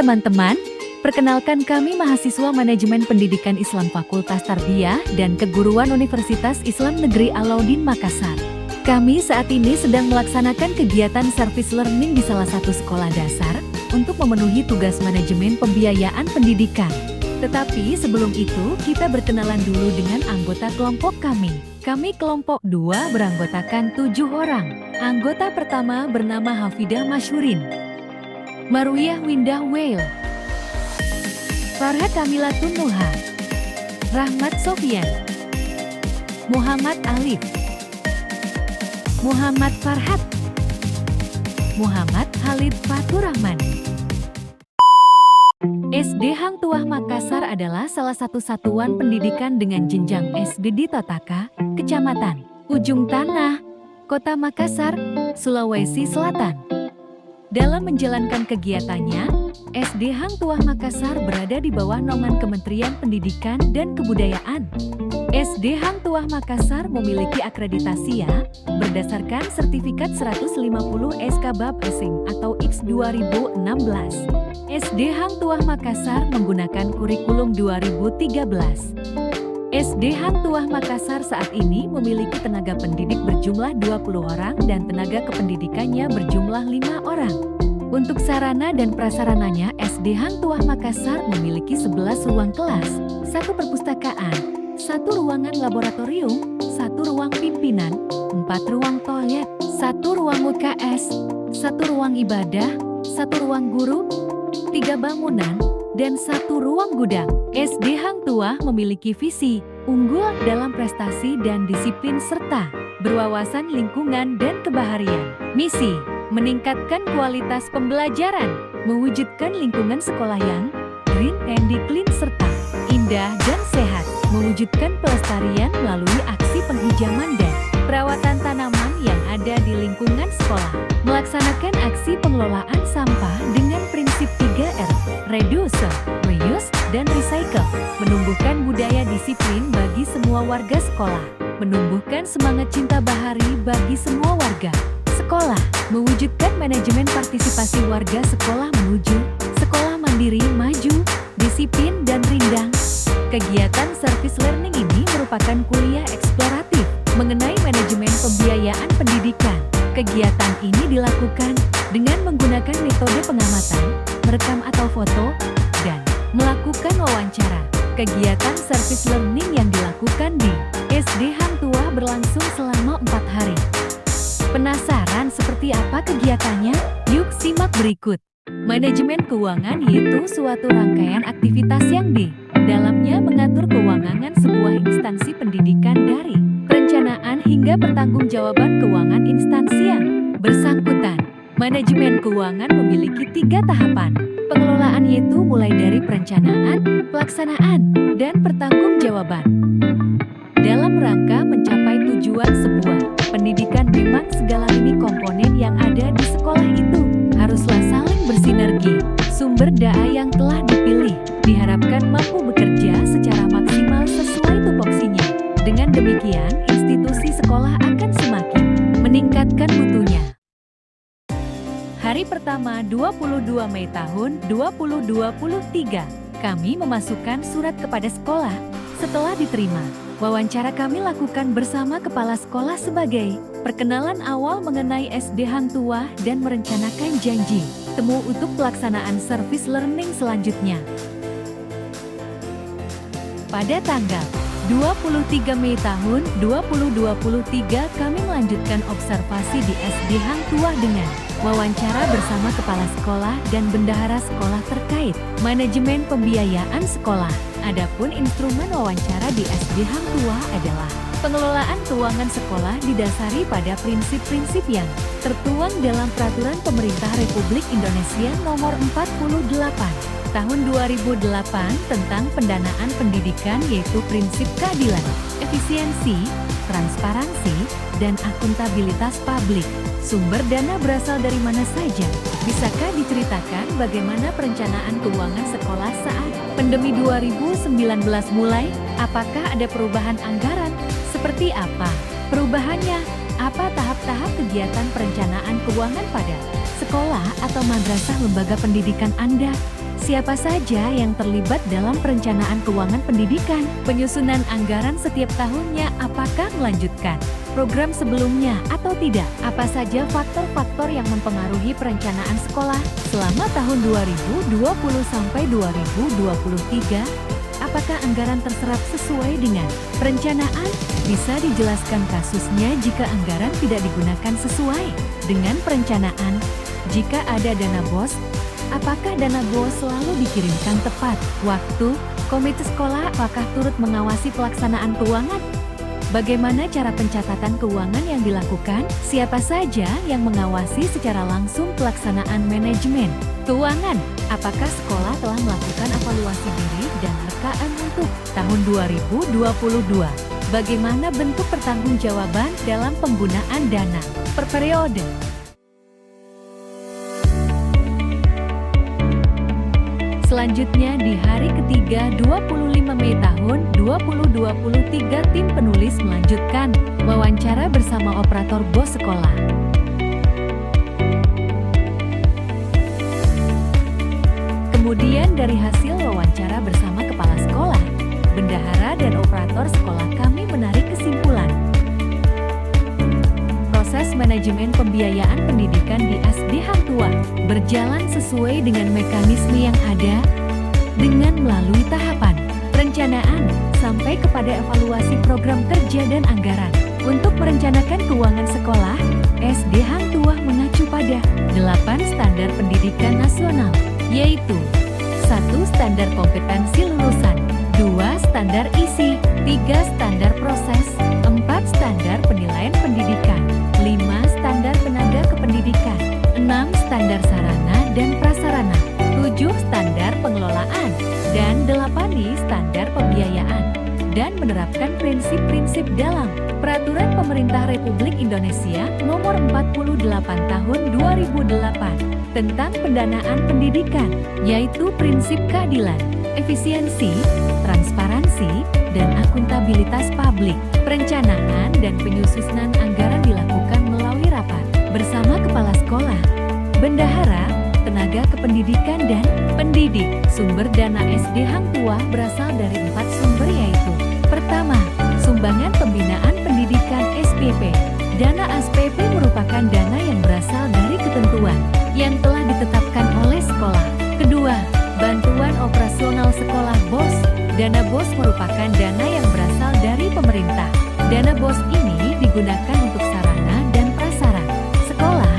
teman-teman, perkenalkan kami mahasiswa Manajemen Pendidikan Islam Fakultas Tarbiyah dan Keguruan Universitas Islam Negeri Alauddin Makassar. Kami saat ini sedang melaksanakan kegiatan service learning di salah satu sekolah dasar untuk memenuhi tugas manajemen pembiayaan pendidikan. Tetapi sebelum itu, kita berkenalan dulu dengan anggota kelompok kami. Kami kelompok 2 beranggotakan 7 orang. Anggota pertama bernama Hafidah Masyurin, Marwiyah Windah Wail, Farhat Kamilatun Nuha, Rahmat Sofian, Muhammad Alif, Muhammad Farhat, Muhammad Khalid Fatur Rahman. SD Hang Tuah Makassar adalah salah satu satuan pendidikan dengan jenjang SD di Totaka, Kecamatan Ujung Tanah, Kota Makassar, Sulawesi Selatan. Dalam menjalankan kegiatannya, SD Hang Tuah Makassar berada di bawah naungan Kementerian Pendidikan dan Kebudayaan. SD Hang Tuah Makassar memiliki akreditasi A berdasarkan sertifikat 150 SK Bab Asing atau X 2016. SD Hang Tuah Makassar menggunakan kurikulum 2013. SD Hang Tuah Makassar saat ini memiliki tenaga pendidik berjumlah 20 orang dan tenaga kependidikannya berjumlah 5 orang. Untuk sarana dan prasarananya, SD Hang Tuah Makassar memiliki 11 ruang kelas, 1 perpustakaan, 1 ruangan laboratorium, 1 ruang pimpinan, 4 ruang toilet, 1 ruang UKS, 1 ruang ibadah, 1 ruang guru, 3 bangunan, dan 1 ruang gudang. SD Hang Tuah memiliki visi unggul dalam prestasi dan disiplin serta berwawasan lingkungan dan kebaharian. Misi meningkatkan kualitas pembelajaran, mewujudkan lingkungan sekolah yang green and clean serta indah dan sehat, mewujudkan pelestarian melalui aksi penghijaman dan perawatan tanaman yang ada di lingkungan sekolah, melaksanakan aksi pengelolaan sampah dengan prinsip 3R, reduce, reuse, dan recycle, menumbuhkan budaya disiplin bagi semua warga sekolah, menumbuhkan semangat cinta bahari bagi semua warga sekolah, mewujudkan manajemen partisipasi warga sekolah menuju sekolah mandiri maju, disiplin dan rindang. Kegiatan service learning ini merupakan kuliah eksploratif mengenai manajemen pembiayaan pendidikan. Kegiatan ini dilakukan dengan menggunakan metode pengamatan, merekam atau foto, dan melakukan wawancara. Kegiatan service learning yang dilakukan di SD Hang Tuah berlangsung selama 4 hari. Penasaran seperti apa kegiatannya? Yuk simak berikut. Manajemen keuangan yaitu suatu rangkaian aktivitas yang di dalamnya mengatur keuangan sebuah instansi pendidikan dari perencanaan hingga pertanggungjawaban keuangan instansi yang bersangkutan. Manajemen keuangan memiliki 3 tahapan pengelolaan yaitu mulai dari perencanaan, pelaksanaan, dan pertanggungjawaban. Dalam rangka mencapai tujuan sebuah pendidikan, memang segala lini komponen yang ada di sekolah itu haruslah saling bersinergi. Sumber daya yang telah dipilih diharapkan mampu bekerja secara maksimal sesuai tupoksinya. Dengan demikian, institusi sekolah akan semakin meningkatkan mutunya. Hari pertama 22 Mei tahun 2023, kami memasukkan surat kepada sekolah. Setelah diterima, wawancara kami lakukan bersama kepala sekolah sebagai perkenalan awal mengenai SD Hang Tuah dan merencanakan janji temu untuk pelaksanaan service learning selanjutnya. Pada tanggal 23 Mei tahun 2023 kami melanjutkan observasi di SD Hang Tuah dengan wawancara bersama kepala sekolah dan bendahara sekolah terkait manajemen pembiayaan sekolah. Adapun instrumen wawancara di SD Hang Tuah adalah pengelolaan keuangan sekolah didasari pada prinsip-prinsip yang tertuang dalam Peraturan Pemerintah Republik Indonesia Nomor 48 Tahun 2008 tentang pendanaan pendidikan, yaitu prinsip keadilan, efisiensi, transparansi, dan akuntabilitas publik. Sumber dana berasal dari mana saja? Bisakah diceritakan bagaimana perencanaan keuangan sekolah saat pandemi 2019 mulai? Apakah ada perubahan anggaran? Seperti apa perubahannya? Apa tahap-tahap kegiatan perencanaan keuangan pada sekolah atau madrasah lembaga pendidikan Anda? Siapa saja yang terlibat dalam perencanaan keuangan pendidikan? Penyusunan anggaran setiap tahunnya apakah melanjutkan program sebelumnya atau tidak? Apa saja faktor-faktor yang mempengaruhi perencanaan sekolah selama tahun 2020 sampai 2023? Apakah anggaran terserap sesuai dengan perencanaan? Bisa dijelaskan kasusnya jika anggaran tidak digunakan sesuai dengan perencanaan. Jika ada dana BOS, apakah dana BOS selalu dikirimkan tepat waktu? Komite sekolah apakah turut mengawasi pelaksanaan keuangan? Bagaimana cara pencatatan keuangan yang dilakukan? Siapa saja yang mengawasi secara langsung pelaksanaan manajemen keuangan? Apakah sekolah telah melakukan evaluasi diri dan rekaan untuk tahun 2022? Bagaimana bentuk pertanggungjawaban dalam penggunaan dana per periode? Selanjutnya di hari ketiga 25 Mei tahun 2023 tim penulis melanjutkan wawancara bersama operator BOS sekolah. Kemudian dari hasil wawancara bersama kepala sekolah, bendahara dan operator sekolah kami menarik kesimpulan. Proses manajemen pembiayaan pendidikan di SD Hang Tuah berjalan sesuai dengan mekanisme yang ada dengan melalui tahapan perencanaan sampai kepada evaluasi program kerja dan anggaran. Untuk merencanakan keuangan sekolah, SD Hang Tuah mengacu pada 8 standar pendidikan nasional, yaitu 1. Standar kompetensi lulusan, 2. Standar isi, 3. Standar proses, 4. Standar penilaian pendidikan, 5. Standar tenaga kependidikan, 6. Standar sarana dan prasarana, 7. Standar pengelolaan, dan 8. Standar pembiayaan, dan menerapkan prinsip-prinsip dalam Peraturan Pemerintah Republik Indonesia Nomor 48 Tahun 2008 tentang pendanaan pendidikan, yaitu prinsip keadilan, efisiensi, transparansi, dan akuntabilitas publik. Perencanaan dan penyusunan anggaran dilakukan melalui rapat bersama kepala sekolah, bendahara, tenaga kependidikan dan pendidik. Sumber dana SD Hang Tuah berasal dari 4 sumber, yaitu: pertama, sumbangan pembinaan pendidikan SPP. Dana SPP merupakan dana yang berasal dari ketentuan yang telah ditetapkan oleh sekolah. Kedua, bantuan operasional sekolah BOS. Dana BOS merupakan dana yang berasal dari pemerintah. Dana BOS ini digunakan untuk sarana dan prasarana sekolah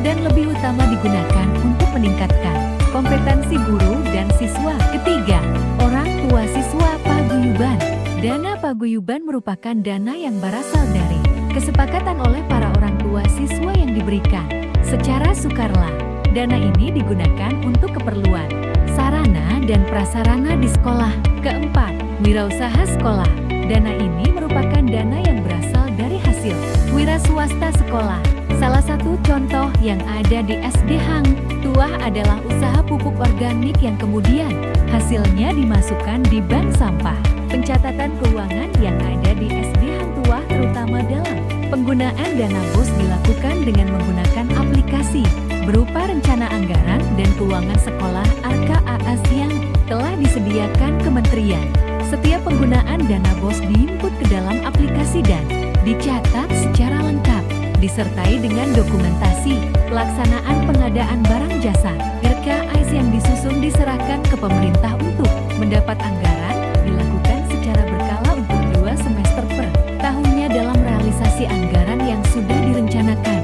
dan lebih utama digunakan untuk meningkatkan kompetensi guru dan siswa. Ketiga, orang tua siswa paguyuban. Dana paguyuban merupakan dana yang berasal dari kesepakatan oleh para orang tua siswa yang diberikan secara sukarela. Dana ini digunakan untuk keperluan sarana dan prasarana di sekolah. Keempat, wirausaha sekolah. Dana ini merupakan dana yang berasal dari hasil wira swasta sekolah. Salah satu contoh yang ada di SD Hang Tuah adalah usaha pupuk organik yang kemudian hasilnya dimasukkan di bank sampah. Pencatatan keuangan yang ada di SD Hang Tuah terutama dalam penggunaan dana BOS dilakukan dengan menggunakan aplikasi berupa rencana anggaran dan keuangan sekolah RKAS yang telah disediakan kementerian. Setiap penggunaan dana BOS diinput ke dalam aplikasi dan dicatat secara lengkap, disertai dengan dokumentasi pelaksanaan pengadaan barang jasa. RKAS yang disusun diserahkan ke pemerintah untuk mendapat anggaran, dilakukan secara berkala untuk 2 semester per tahunnya dalam realisasi anggaran yang sudah direncanakan.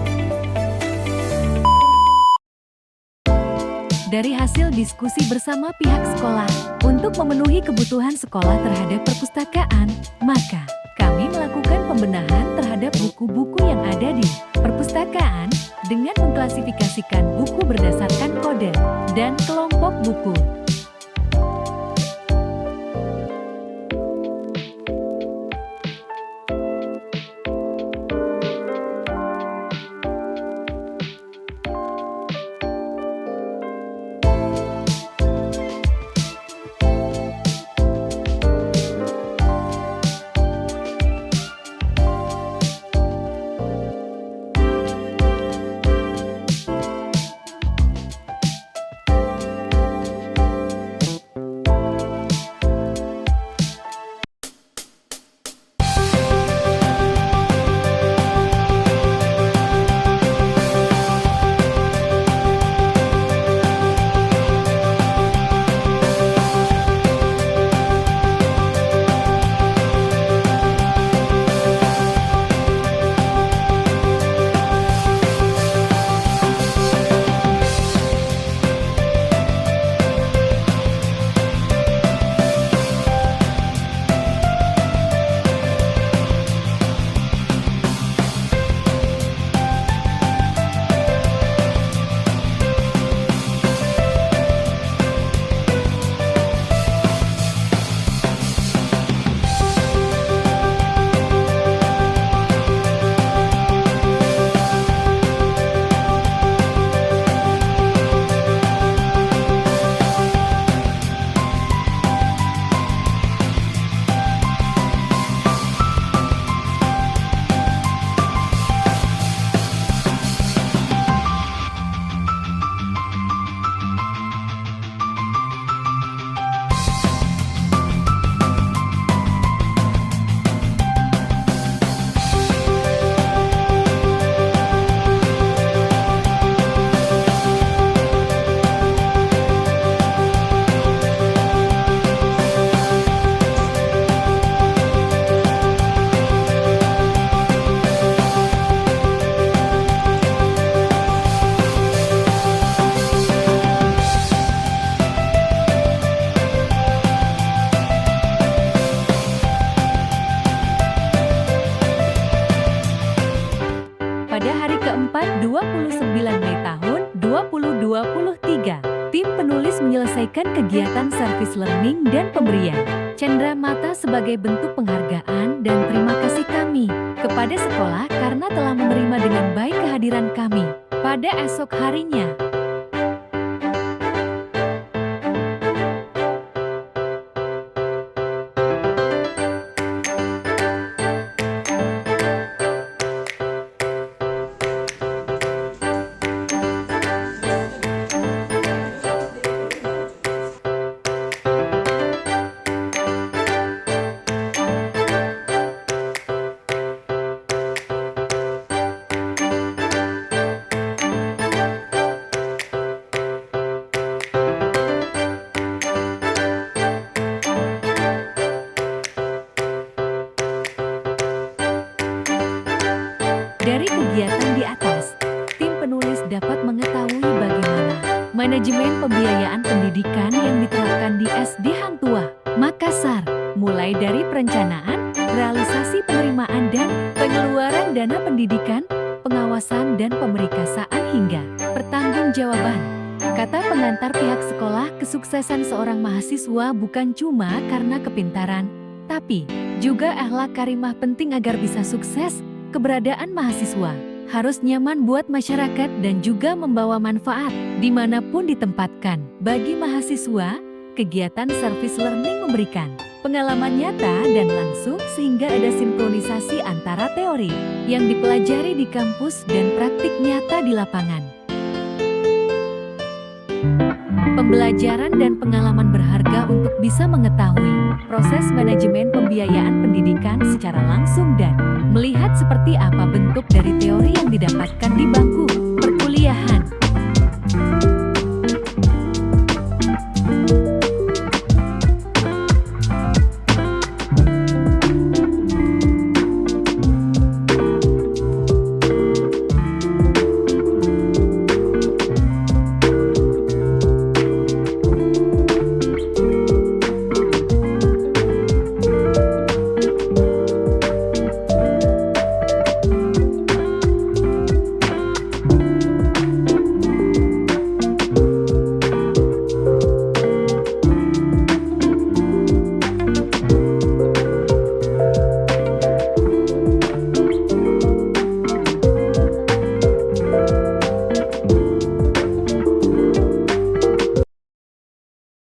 Dari hasil diskusi bersama pihak sekolah untuk memenuhi kebutuhan sekolah terhadap perpustakaan, maka kami melakukan pembenahan terhadap buku-buku yang ada di perpustakaan dengan mengklasifikasikan buku berdasarkan kode dan kelompok buku. Pada hari keempat 29 Mei tahun 2023, tim penulis menyelesaikan kegiatan service learning dan pemberian cenderamata sebagai bentuk penghargaan dan terima kasih kami kepada sekolah karena telah menerima dengan baik kehadiran kami pada esok harinya. Dari kegiatan di atas, tim penulis dapat mengetahui bagaimana manajemen pembiayaan pendidikan yang diterapkan di SD Hang Tuah, Makassar, mulai dari perencanaan, realisasi penerimaan dan pengeluaran dana pendidikan, pengawasan dan pemerikasaan hingga pertanggungjawaban. Kata pengantar pihak sekolah, kesuksesan seorang mahasiswa bukan cuma karena kepintaran, tapi juga akhlak karimah penting agar bisa sukses. Keberadaan mahasiswa harus nyaman buat masyarakat dan juga membawa manfaat dimanapun ditempatkan. Bagi mahasiswa, kegiatan service learning memberikan pengalaman nyata dan langsung sehingga ada sinkronisasi antara teori yang dipelajari di kampus dan praktik nyata di lapangan. Pembelajaran dan pengalaman berharga untuk bisa mengetahui proses manajemen pembiayaan pendidikan secara langsung dan melihat seperti apa bentuk dari teori yang didapatkan di bangku perkuliahan.